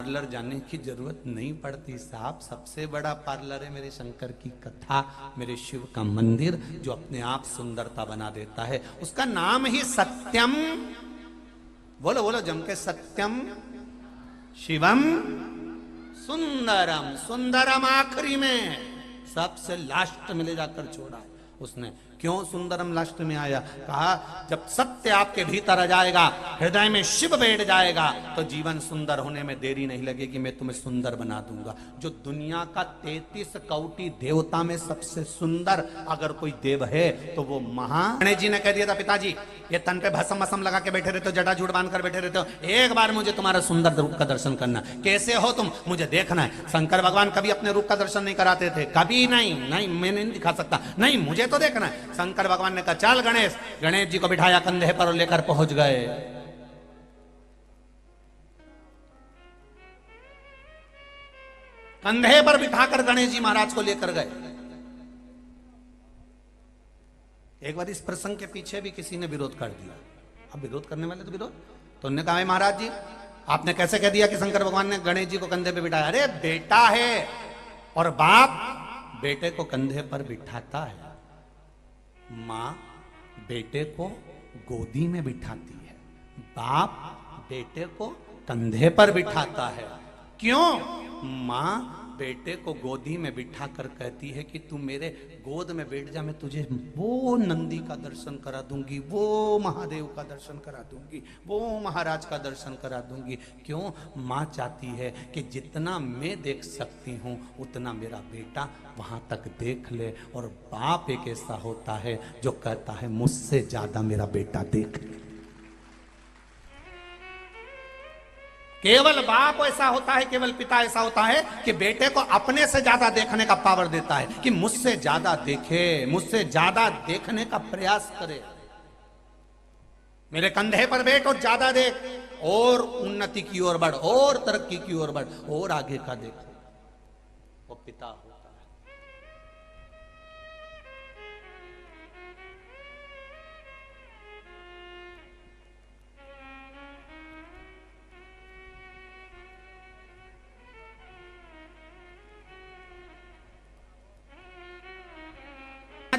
Parlour जाने की जरूरत नहीं पड़ती साहब। सबसे बड़ा पार्लर है मेरे शंकर की कथा, मेरे शिव का मंदिर, जो अपने आप सुंदरता बना देता है। उसका नाम ही सत्यम। बोलो बोलो जम के, सत्यम शिवम सुंदरम। सुंदरम आखिरी में, सबसे लास्ट में ले जाकर छोड़ा है उसने। क्यों सुंदरम लास्ट में आया? कहा जब सत्य आपके भीतर आ जाएगा, हृदय में शिव बैठ जाएगा, तो जीवन सुंदर होने में देरी नहीं लगेगी। मैं तुम्हें सुंदर बना दूंगा। जो दुनिया का 33 कोटि देवता में सबसे सुंदर अगर कोई देव है तो वो गणेश जी ने कह दिया था, पिताजी ये तन पे भस्म भस्म लगा के बैठे रहते हो, जटा झूठ बांध कर बैठे रहते हो, एक बार मुझे तुम्हारा सुंदर रूप का दर्शन करना। कैसे हो तुम, मुझे देखना है। शंकर भगवान कभी अपने रूप का दर्शन नहीं कराते थे, कभी नहीं। नहीं मैं नहीं दिखा सकता, नहीं मुझे तो देखना है। शंकर भगवान ने कहा चल गणेश। गणेश जी को बिठाया कंधे पर और लेकर पहुंच गए। कंधे पर बिठाकर गणेश जी महाराज को लेकर गए। एक बार इस प्रसंग के पीछे भी किसी ने विरोध कर दिया। अब विरोध करने वाले तो विरोध, तो उन्होंने कहा महाराज जी आपने कैसे कह दिया कि शंकर भगवान ने गणेश जी को कंधे पे बिठाया? अरे बेटा है और बाप बेटे को कंधे पर बिठाता है, मां बेटे को गोदी में बिठाती है, बाप बेटे को कंधे पर बिठाता है। क्यों? मां बेटे को गोदी में बिठा कर कहती है कि तू मेरे गोद में बैठ जा, मैं तुझे वो नंदी का दर्शन करा दूंगी, वो महादेव का दर्शन करा दूंगी, वो महाराज का दर्शन करा दूंगी। क्यों? माँ चाहती है कि जितना मैं देख सकती हूँ उतना मेरा बेटा वहां तक देख ले। और बाप एक ऐसा होता है जो कहता है मुझसे ज्यादा मेरा बेटा देख ले। केवल बाप ऐसा होता है, केवल पिता ऐसा होता है कि बेटे को अपने से ज्यादा देखने का पावर देता है, कि मुझसे ज्यादा देखे, मुझसे ज्यादा देखने का प्रयास करे। मेरे कंधे पर बैठ और ज्यादा देख, और उन्नति की ओर बढ़, और तरक्की की ओर बढ़, और आगे का देख। वो पिता होता है।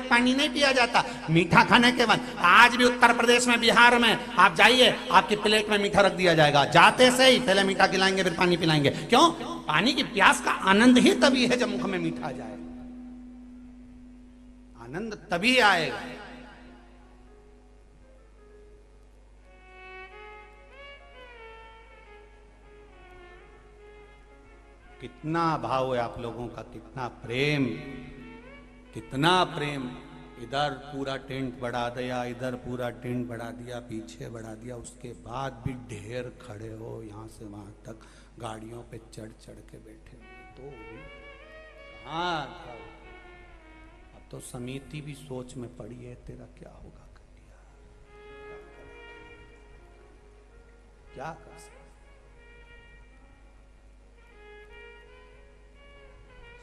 पानी नहीं पिया जाता, मीठा खाने के बाद। आज भी उत्तर प्रदेश में, बिहार में आप जाइए, आपकी प्लेट में मीठा रख दिया जाएगा। जाते से ही पहले मीठा खिलाएंगे फिर पानी पिलाएंगे। क्यों? पानी की प्यास का आनंद ही तभी है जब मुख में मीठा जाए। आनंद तभी आएगा। कितना भाव है आप लोगों का, कितना प्रेम, कितना प्रेम। इधर पूरा टेंट बढ़ा दिया, इधर पूरा टेंट बढ़ा दिया, पीछे बढ़ा दिया, उसके बाद भी ढेर खड़े हो यहां से वहां तक, गाड़ियों पे चढ़ चढ़ के बैठे हो। तो हाँ, अब तो समिति भी सोच में पड़ी है, तेरा क्या होगा कन्हैया, क्या कर सकते।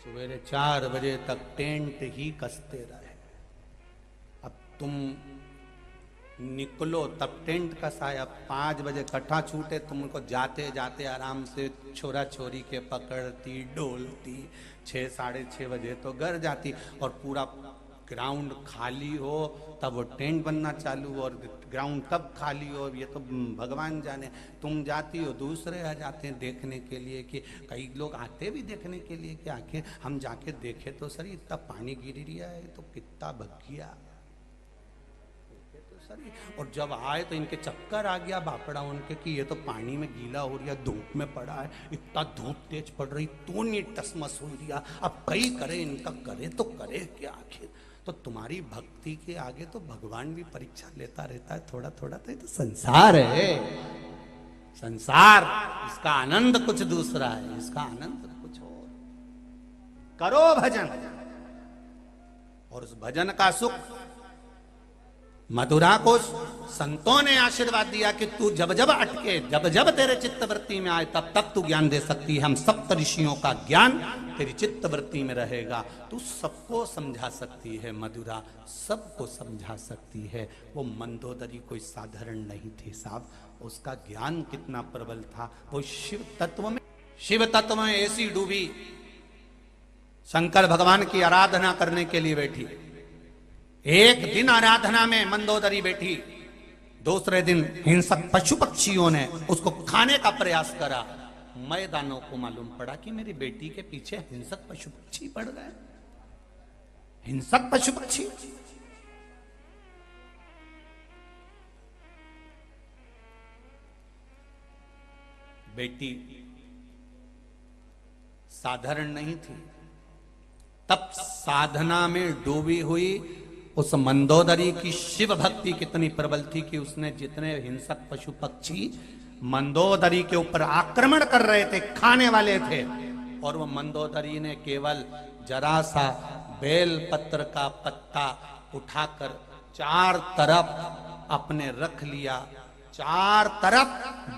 सवेरे 4 बजे तक टेंट ही कसते रहे। अब तुम निकलो तब टेंट कसाया, 5 बजे कट्ठा छूटे, तुमको जाते जाते आराम से छोरा छोरी के पकड़ती डोलती, 6 साढ़े 6 बजे तो घर जाती। और पूरा ग्राउंड खाली हो तब वो टेंट बनना चालू, और ग्राउंड तब खाली हो, ये तो भगवान जाने। तुम जाती हो, दूसरे आ जाते हैं देखने के लिए, कि कई लोग आते भी देखने के लिए कि आखिर हम जाके देखे तो सही, इतना पानी गिर रहा है तो कितना भगिया तो सही। और जब आए तो इनके चक्कर आ गया बापड़ा उनके, कि ये तो पानी में गीला हो रहा, धूप में पड़ा है, इतना धूप तेज पड़ रही तो नहीं टसमस हो रहा। अब कई करे, इनका करे तो करे क्या आखिर। तो तुम्हारी भक्ति के आगे तो भगवान भी परीक्षा लेता रहता है थोड़ा थोड़ा। तो ये तो संसार है, संसार, इसका आनंद कुछ दूसरा है, इसका आनंद कुछ और। करो भजन, और उस भजन का सुख, मधुरा को संतों ने आशीर्वाद दिया कि तू जब जब अटके, जब जब तेरे चित्तवृत्ति में आए, तब तब तू ज्ञान दे सकती है। हम सप्त ऋषियों का ज्ञान तेरी चित्तवृत्ति में रहेगा, तू सबको समझा सकती है मधुरा, सबको समझा सकती है। वो मंदोदरी कोई साधारण नहीं थी साहब, उसका ज्ञान कितना प्रबल था। वो शिव तत्व में शिव तत्व में ऐसी डूबी, शंकर भगवान की आराधना करने के लिए बैठी। एक दिन आराधना में मंदोदरी बैठी, दूसरे दिन हिंसक पशु पक्षियों ने उसको खाने का प्रयास करा। मैदानों को मालूम पड़ा कि मेरी बेटी के पीछे हिंसक पशु पक्षी पड़ गए। हिंसक पशु पक्षी, बेटी साधारण नहीं थी। तब साधना में डूबी हुई उस मंदोदरी की शिव भक्ति कितनी प्रबल थी कि उसने जितने हिंसक पशु पक्षी मंदोदरी के ऊपर आक्रमण कर रहे थे, खाने वाले थे, और वो मंदोदरी ने केवल जरा सा बेल पत्र का पत्ता उठाकर चार तरफ अपने रख लिया, चार तरफ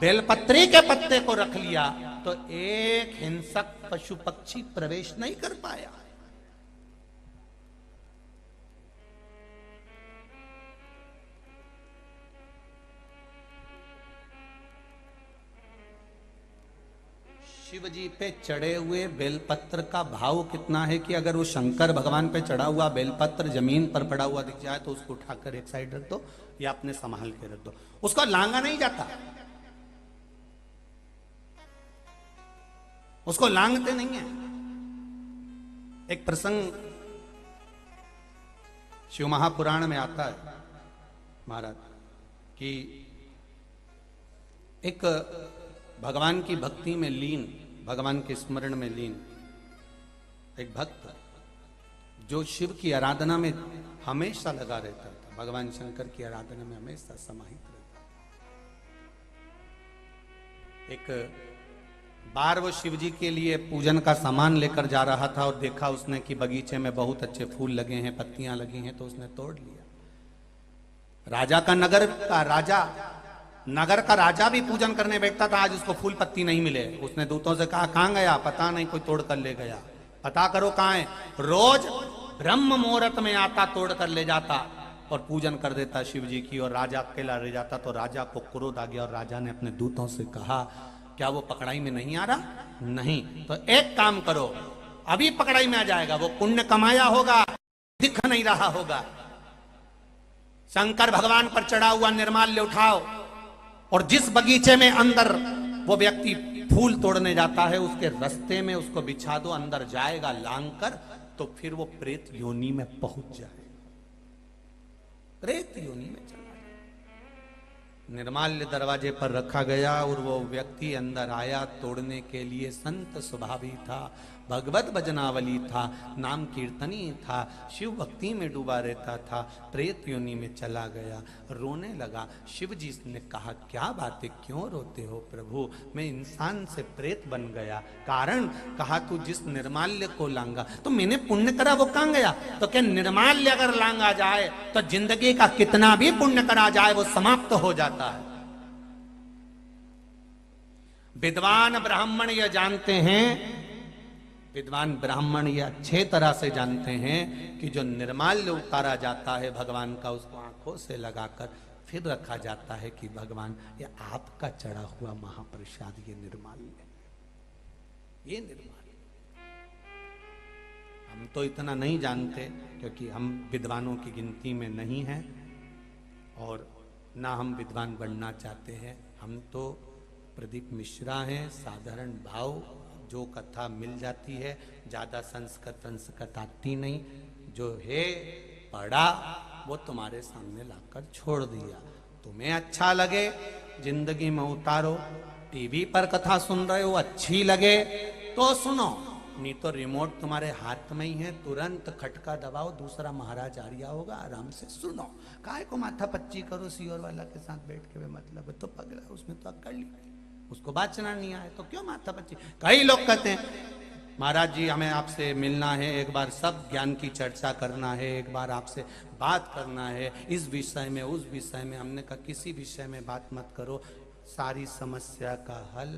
बेलपत्री के पत्ते को रख लिया, तो एक हिंसक पशु पक्षी प्रवेश नहीं कर पाया। शिव जी पे चढ़े हुए बेलपत्र का भाव कितना है कि अगर वो शंकर भगवान पे चढ़ा हुआ बेलपत्र जमीन पर पड़ा हुआ दिख जाए तो उसको उठाकर एक साइड रख दो या अपने संभाल के रख दो, उसको लांगा नहीं जाता, उसको लांगते नहीं है। एक प्रसंग शिव महापुराण में आता है महाराज कि एक भगवान की भक्ति में लीन, भगवान के स्मरण में लीन एक भक्त जो शिव की आराधना में हमेशा लगा रहता था, भगवान शंकर की आराधना में हमेशा समाहित रहता। एक बार वो शिव जी के लिए पूजन का सामान लेकर जा रहा था और देखा उसने कि बगीचे में बहुत अच्छे फूल लगे हैं, पत्तियां लगी हैं, तो उसने तोड़ लिया। राजा का नगर का राजा भी पूजन करने बैठता था, आज उसको फूल पत्ती नहीं मिले। उसने दूतों से कहा कहां गया, पता नहीं, कोई तोड़ कर ले गया, पता करो कहां है। रोज ब्रह्म मुहूर्त में आता, तोड़ कर ले जाता और पूजन कर देता शिव जी की, और राजा अकेला रह जाता। तो राजा को क्रोध आ गया और राजा ने अपने दूतों से कहा क्या वो पकड़ाई में नहीं आ रहा? नहीं, तो एक काम करो, अभी पकड़ाई में आ जाएगा, वो पुण्य कमाया होगा, दिख नहीं रहा होगा। शंकर भगवान पर चढ़ा हुआ निर्माल्य उठाओ और जिस बगीचे में अंदर वो व्यक्ति फूल तोड़ने जाता है उसके रास्ते में उसको बिछा दो, अंदर जाएगा लांग कर, तो फिर वो प्रेत योनि में पहुंच जाए, प्रेत योनि में चला जाए। निर्माल्य दरवाजे पर रखा गया और वो व्यक्ति अंदर आया तोड़ने के लिए। संत स्वभावी था, भगवत भजनावली था, नाम कीर्तनी था, शिव भक्ति में डूबा रहता था, प्रेत योनि में चला गया, रोने लगा। शिव जी ने कहा क्या बात है, क्यों रोते हो प्रभु, मैं इंसान से प्रेत बन गया। कारण, कहा तू जिस निर्माल्य को लांगा, तो मैंने पुण्य करा वो कहां गया? तो क्या निर्माल्य अगर लांगा जाए तो जिंदगी का कितना भी पुण्य करा जाए वो समाप्त हो जाता है। विद्वान ब्राह्मण ये जानते हैं, विद्वान ब्राह्मण ये अच्छे तरह से जानते हैं कि जो निर्माल्य उतारा जाता है भगवान का, उसको आंखों से लगाकर फिर रखा जाता है कि भगवान ये आपका चढ़ा हुआ महाप्रसाद, ये निर्माल्य, ये निर्माल्य। हम तो इतना नहीं जानते क्योंकि हम विद्वानों की गिनती में नहीं हैं और ना हम विद्वान बनना चाहते हैं। हम तो प्रदीप मिश्रा हैं, साधारण भाव, जो कथा मिल जाती है, ज्यादा संस्कृत आती नहीं, जो है पढ़ा वो तुम्हारे सामने लाकर छोड़ दिया। तुम्हें अच्छा लगे जिंदगी में उतारो, टीवी पर कथा सुन रहे हो अच्छी लगे तो सुनो, नहीं तो रिमोट तुम्हारे हाथ में ही है, तुरंत खटका दबाओ, दूसरा महाराज आर्या होगा, आराम से सुनो। काहे को माथा पच्ची करो सियोर वाला के साथ बैठ के, मतलब तो पगला, उसमें तो अक्कड़ ली, उसको बाचना नहीं आए तो क्यों माथा पच्ची। कई लोग कहते हैं महाराज जी हमें आपसे मिलना है, एक बार सब ज्ञान की चर्चा करना है, एक बार आपसे बात करना है, इस विषय में उस विषय में। हमने कहा किसी विषय में बात मत करो, सारी समस्या का हल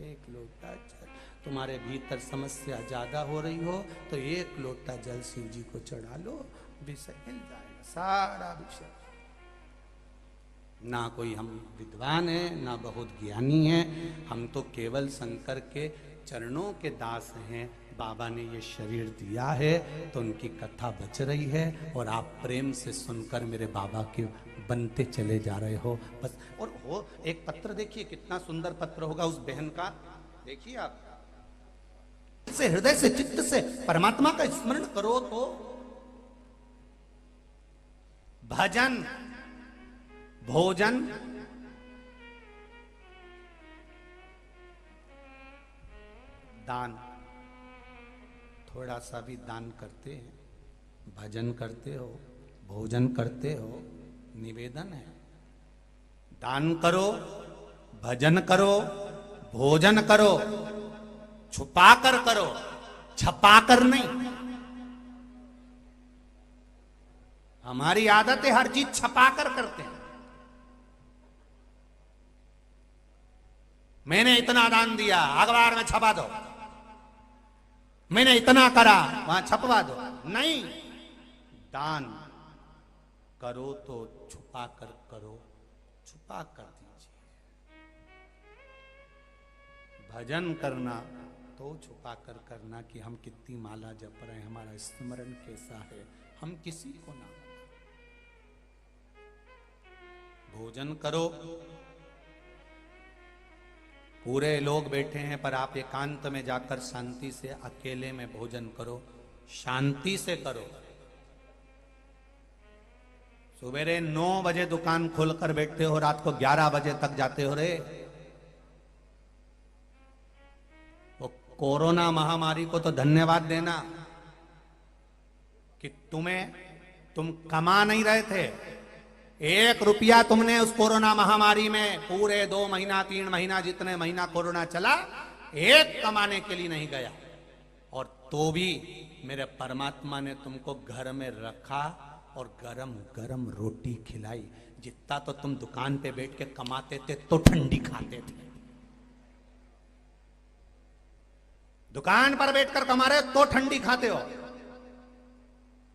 एक लोटा जल। तुम्हारे भीतर समस्या ज्यादा हो रही हो तो एक लोटा जल शिव जी को चढ़ा लो, विषय मिल जाएगा, सारा विषय। ना कोई हम विद्वान हैं, ना बहुत ज्ञानी हैं, हम तो केवल शंकर के चरणों के दास हैं। बाबा ने ये शरीर दिया है तो उनकी कथा बच रही है और आप प्रेम से सुनकर मेरे बाबा के बनते चले जा रहे हो बस। और वो एक पत्र देखिए, कितना सुंदर पत्र होगा उस बहन का, देखिए आप। से हृदय से चित्त से परमात्मा का स्मरण करो तो भजन, भोजन, दान, थोड़ा सा भी दान करते हैं, भजन करते हो, भोजन करते हो, निवेदन है। दान करो, भजन करो, भोजन करो, छुपाकर करो, छपाकर नहीं। हमारी आदत है हर चीज छपाकर करते हैं। मैंने इतना दान दिया, अखबार में छपा दो। मैंने इतना करा, वहां छपवा दो। नहीं, दान करो तो छुपा कर करो, छुपा कर दीजिए। भजन करना तो छुपा कर करना कि हम कितनी माला जप रहे हैं, हमारा स्मरण कैसा है, हम किसी को ना। भोजन करो, पूरे लोग बैठे हैं पर आप एकांत में जाकर शांति से अकेले में भोजन करो, शांति से करो। सुबेरे 9 बजे दुकान खोलकर बैठते हो, रात को 11 बजे तक जाते हो रे। वो कोरोना महामारी को तो धन्यवाद देना कि तुम कमा नहीं रहे थे। 1 रुपया तुमने उस कोरोना महामारी में पूरे 2 महीना 3 महीना जितने महीना कोरोना चला, एक कमाने के लिए नहीं गया। और तो भी मेरे परमात्मा ने तुमको घर में रखा और गरम गरम रोटी खिलाई। जितना तो तुम दुकान पे बैठ के कमाते थे तो ठंडी खाते थे। दुकान पर बैठकर कमा रहे हो तो ठंडी खाते हो।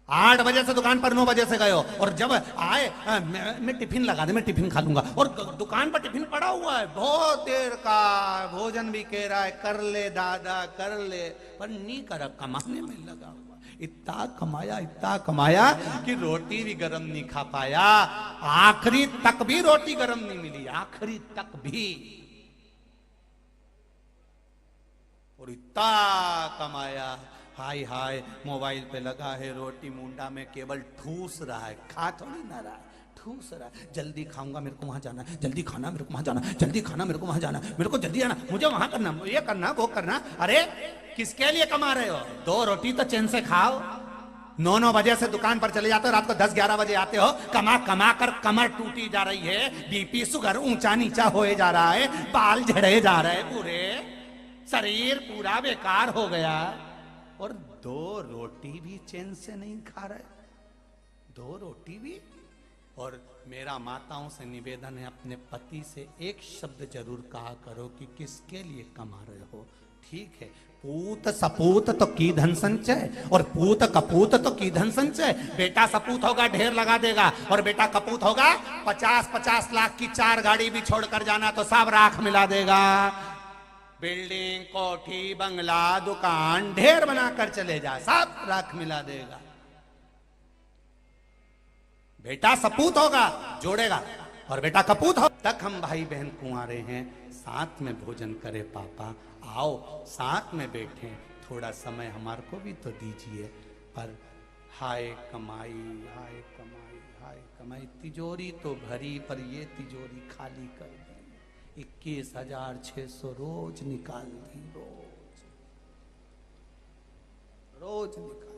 8 बजे से दुकान पर 9 बजे से गए हो और जब आए मैं टिफिन लगा दे, मैं टिफिन खा लूंगा, और दुकान पर टिफिन पड़ा हुआ है, बहुत देर का भोजन भी कह रहा है कर ले दादा कर ले, पर नहीं करा, कमाने में लगा हुआ। इतना कमाया कि रोटी भी गरम नहीं खा पाया। आखिरी तक भी रोटी गरम नहीं मिली, आखिरी तक भी। और इतना कमाया, हाय हाय मोबाइल पे लगा है, रोटी मुंडा में केवल ठूस रहा है, खा थोड़ी ना रहा है, ठूस रहा है। जल्दी खाऊंगा, मेरे को वहां जाना है, जल्दी खाना मेरे को वहां जाना, जल्दी खाना मेरे को वहां जाना, मेरे को जल्दी आना, मुझे वहां करना, ये करना वो करना। अरे किसके लिए कमा रहे हो? 2 रोटी तो चैन से खाओ। 9 बजे से दुकान पर चले जाते हो, रात को 10-11 बजे आते हो, कमा कर कमर टूटी जा रही है, बीपी शुगर ऊंचा नीचा होए जा रहा है, बाल झड़े जा रहे हैं, पूरे शरीर पूरा बेकार हो गया। और 2 रोटी भी चैन से नहीं खा रहे, 2 रोटी भी। और मेरा माताओं से निवेदन है, अपने पति से एक शब्द जरूर कहा करो कि किसके लिए कमा रहे हो। ठीक है, पूत सपूत तो की धन संचय, और पूत कपूत तो की धन संचय। बेटा सपूत होगा ढेर लगा देगा, और बेटा कपूत होगा 50-50 लाख की 4 गाड़ी भी छोड़कर जाना तो सब राख मिला देगा। बिल्डिंग कोठी बंगला दुकान ढेर बनाकर चले जा, सब राख मिला देगा। बेटा सपूत होगा जोड़ेगा, और बेटा कपूत हो। तक हम भाई बहन कुंवारे हैं, साथ में भोजन करें। पापा आओ साथ में बैठे, थोड़ा समय हमारे को भी तो दीजिए। पर हाय कमाई, हाय कमाई, हाय कमाई, तिजोरी तो भरी पर ये तिजोरी खाली कर दी। 21,600 रोज निकाल दी, रोज निकाल दी।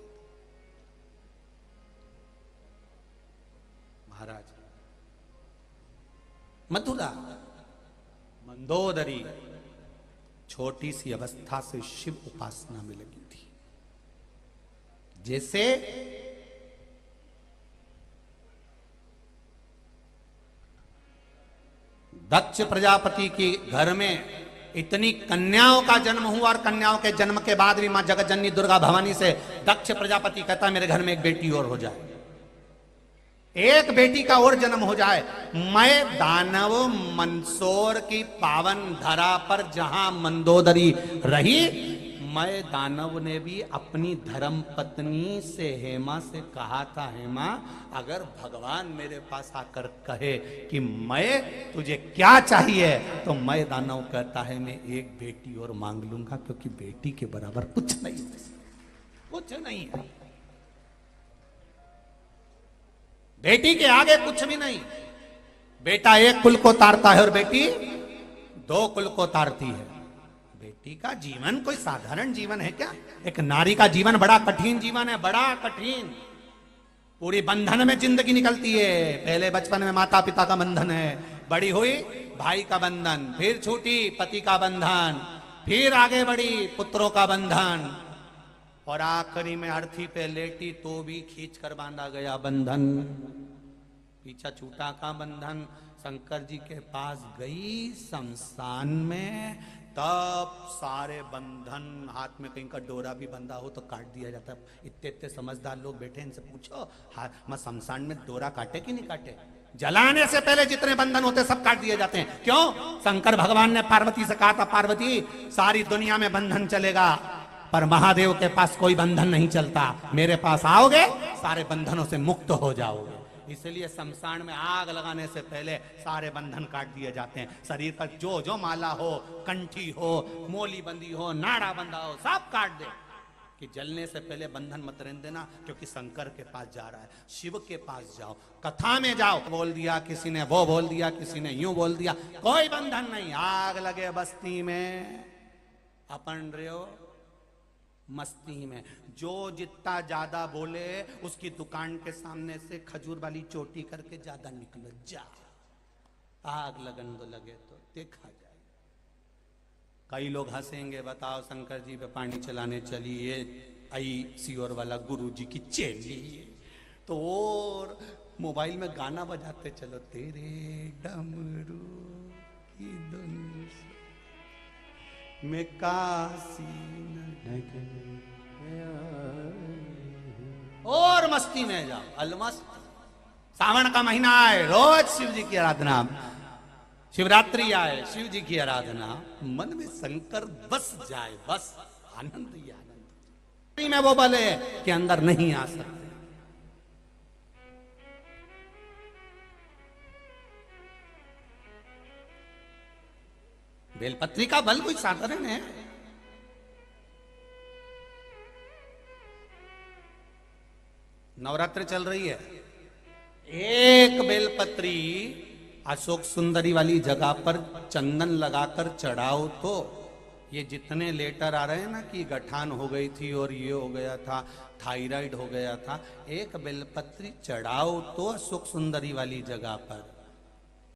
महाराज मथुरा मंदोदरी छोटी सी अवस्था से शिव उपासना में लगी थी। जैसे दक्ष प्रजापति की घर में इतनी कन्याओं का जन्म हुआ, और कन्याओं के जन्म के बाद भी मां जगतजननी दुर्गा भवानी से दक्ष प्रजापति कहता मेरे घर में एक बेटी और हो जाए। एक बेटी का और जन्म हो जाए। मैं दानव मंदसौर की पावन धरा पर जहां मंदोदरी रही, मैं दानव ने भी अपनी धर्म पत्नी से हेमा से कहा था, हेमा अगर भगवान मेरे पास आकर कहे कि मैं तुझे क्या चाहिए, तो मैं दानव कहता है मैं एक बेटी और मांग लूंगा, क्योंकि बेटी के बराबर कुछ नहीं है, कुछ नहीं है। बेटी के आगे कुछ भी नहीं। बेटा एक कुल को तारता है और बेटी दो कुल को तारती है। बेटी का जीवन कोई साधारण जीवन है क्या? एक नारी का जीवन बड़ा कठिन जीवन है, बड़ा कठिन। पूरी बंधन में जिंदगी निकलती है। पहले बचपन में माता पिता का बंधन है, बड़ी हुई भाई का बंधन, फिर छूटी पति का बंधन, फिर आगे बढ़ी पुत्रों का बंधन, और आखिरी में अर्थी पे लेटी तो भी खींच कर बांधा गया बंधन। पीछा छूटा का बंधन। शंकर जी के पास गई शमशान में, तब सारे बंधन, हाथ में कहीं का डोरा भी बंधा हो तो काट दिया जाता है। इतने इतने समझदार लोग बैठे, इनसे पूछो मैं शमशान में डोरा काटे कि नहीं काटे? जलाने से पहले जितने बंधन होते सब काट दिए जाते हैं। क्यों? शंकर भगवान ने पार्वती से कहा था, पार्वती सारी दुनिया में बंधन चलेगा पर महादेव के पास कोई बंधन नहीं चलता, मेरे पास आओगे सारे बंधनों से मुक्त हो जाओगे। इसलिए शमशान में आग लगाने से पहले सारे बंधन काट दिए जाते हैं। शरीर पर जो जो माला हो, कंठी हो, मोली बंदी हो, नाड़ा बंधा हो, सब काट दे, कि जलने से पहले बंधन मत रहने देना, क्योंकि शंकर के पास जा रहा है। शिव के पास जाओ, कथा में जाओ, बोल दिया किसी ने, वो बोल दिया किसी ने, यूं बोल दिया, कोई बंधन नहीं। आग लगे बस्ती में, अपन रहो मस्ती में। जो जितना ज्यादा बोले उसकी दुकान के सामने से खजूर वाली चोटी करके ज्यादा निकलो, जा। आग लगन दो, लगे तो देखा जाए। कई लोग हंसेंगे, बताओ शंकर जी पे पानी चलाने चली ये आई सियोर वाला गुरु जी की चेली, तो और मोबाइल में गाना बजाते चलो, तेरे डमरू की धुन में काशी और मस्ती में जाओ, अलमस्त। सावन का महीना आए, रोज शिव जी की आराधना, शिवरात्रि आए, शिव जी की आराधना, मन में शंकर बस जाए, बस आनंद ही आनंद। में वो बोले कि अंदर नहीं आ सकते। बेलपत्री का बल कोई साधारण है? नवरात्र चल रही है, एक बेलपत्री अशोक सुंदरी वाली जगह पर चंदन लगाकर चढ़ाओ तो ये जितने लेटर आ रहे हैं ना कि गठान हो गई थी और ये हो गया था, थायराइड हो गया था, एक बेलपत्री चढ़ाओ तो अशोक सुंदरी वाली जगह पर